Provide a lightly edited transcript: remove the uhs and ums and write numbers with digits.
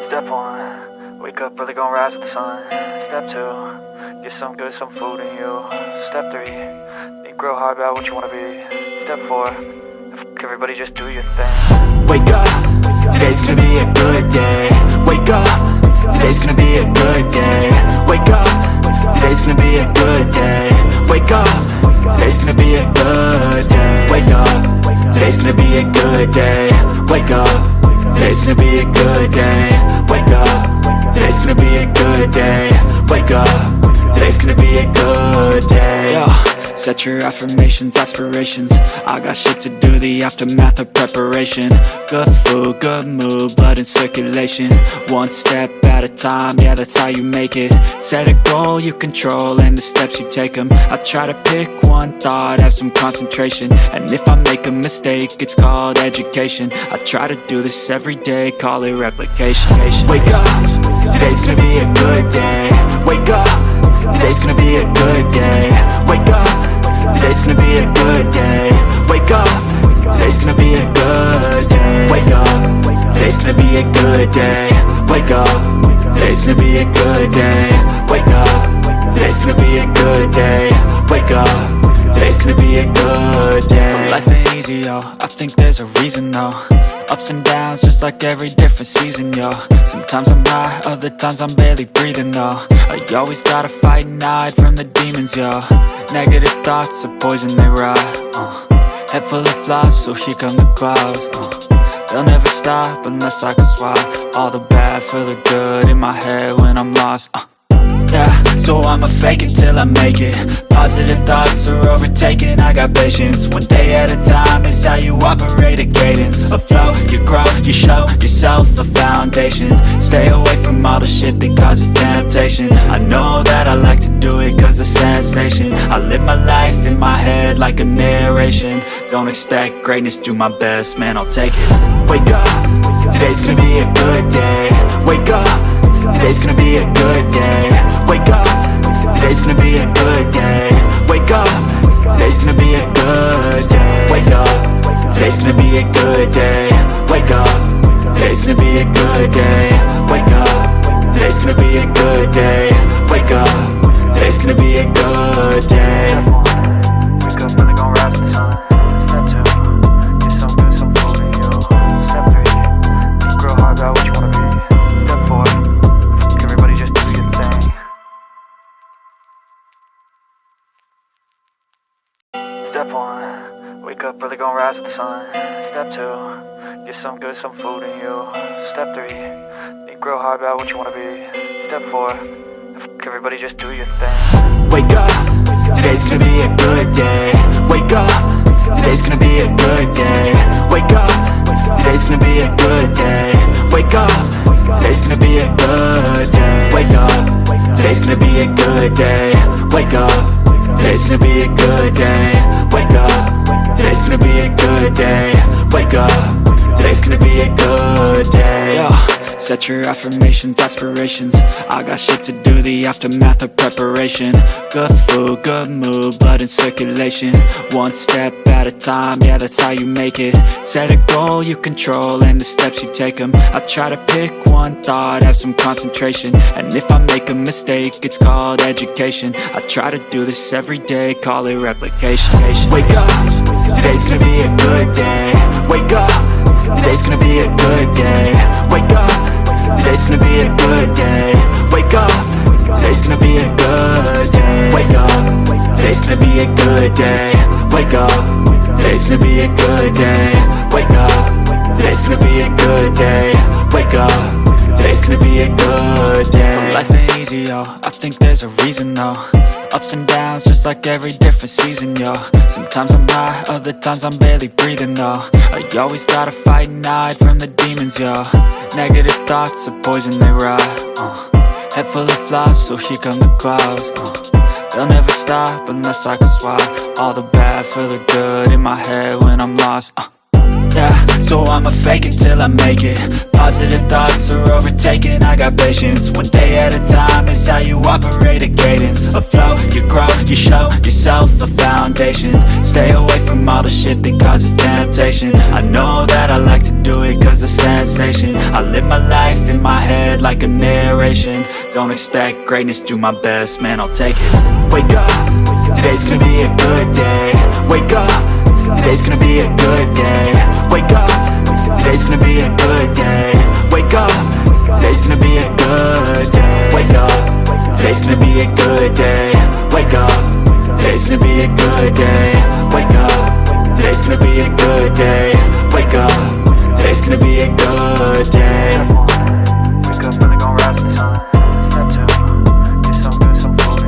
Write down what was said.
Step 1, wake up early, gon' rise with the sun. Step 2, get some good, some food in you. Step 3, think real hard about what you wanna be. Step 4, fuck everybody, just do your thing. Wake up, today's gonna be a good day. Wake up, today's gonna be a good day. Wake up, today's gonna be a good day. Wake up, today's gonna be a good day. Wake up, today's gonna be a good day. Wake up, today's gonna be a good day. Wake up, today's gonna be a good day. Wake up, today's gonna be a good day. Yo, set your affirmations, aspirations. I got shit to do, the aftermath of preparation. Good food, good mood, blood in circulation. One step at a time, yeah, that's how you make it. Set a goal you control and the steps you take them. I try to pick one thought, have some concentration. And if I make a mistake, it's called education. I try to do this every day, call it replication. Wake up, today's gonna be a good day. Wake up, today's gonna be a good day. Wake up, today's gonna be a good day. Wake up, today's gonna be a good day. Wake up, today's gonna be a good day. Wake up, today's gonna be a good day. Wake up, today's gonna be a good day. Wake up, today's gonna be a good day. So life ain't easy, yo, I think there's a reason though. Ups and downs, just like every different season, yo. Sometimes I'm high, other times I'm barely breathing, though. I always gotta fight and hide from the demons, yo. Negative thoughts are poison, they rot. Head full of flies, so here come the clouds. They'll never stop unless I can swap all the bad for the good in my head when I'm lost. Yeah, so I'ma fake it till I make it. Positive thoughts are overtaken, I got patience. One day at a time is how you operate a cadence. A flow, you grow, you show yourself a foundation. Stay away from all the shit that causes temptation. I know that I like to do it cause it's sensation. I live my life in my head like a narration. Don't expect greatness, do my best, man, I'll take it. Wake up, today's gonna be a good day. Wake up, today's gonna be a good day. Wake up, today's gonna be a good day. Wake up, today's gonna be a good day. Wake up, today's gonna be a good day. Wake up, today's gonna be a good day. Wake up, today's gonna be a good day. Wake up, today's gonna be a good day. Wake up early, gon' rise with the sun. Step 2, get some good, some food in you. Step 3, think real hard about what you wanna be. Step 4, fuck everybody, just do your thing. Step 1, wake up early, gon' rise with the sun. Step 2, get some good, some food in you. Step 3, think real hard about what you wanna be. Step 4, fuck everybody, just do your thing. Wake up, today's gonna be a good day. Wake up, today's gonna be a good day. Wake up, today's gonna be a good day. Wake up, today's gonna be a good day. Wake up, today's gonna be a good day. Wake up, today's gonna be a good day. Wake up, today's gonna be a good day. Wake up, today's gonna be a good day. Yo, set your affirmations, aspirations. I got shit to do, the aftermath of preparation. Good food, good mood, blood in circulation. One step at a time, yeah, that's how you make it. Set a goal you control and the steps you take them. I try to pick one thought, have some concentration. And if I make a mistake, it's called education. I try to do this every day, call it replication. Wake up, today's gonna be a good day. Wake up, today's gonna be a good day. Wake up, today's gonna be a good day. Wake up, today's gonna be a good day. Wake up, today's gonna be a good day. Wake up, today's gonna be a good day. Wake up, today's gonna be a good day. Wake up, today's gonna be a good day. So life ain't easy, yo, I think there's a reason though. Ups and downs, just like every different season, yo. Sometimes I'm high, other times I'm barely breathing, though. I always gotta fight and hide from the demons, yo. Negative thoughts are poison, they rot. Head full of flies, so here come the clouds. They'll never stop unless I can swap all the bad for the good in my head when I'm lost. Yeah, so I'ma fake it till I make it. Positive thoughts are overtaken, I got patience. One day at a time is how you operate a cadence. A flow, you grow, you show yourself a foundation. Stay away from all the shit that causes temptation. I know that I like to do it cause it's sensation. I live my life in my head head like a narration. Don't expect greatness, do my best, man, I'll take it. Wake up, today's gonna be a good day. Wake up, today's gonna be a good day. Wake up, today's gonna be a good day.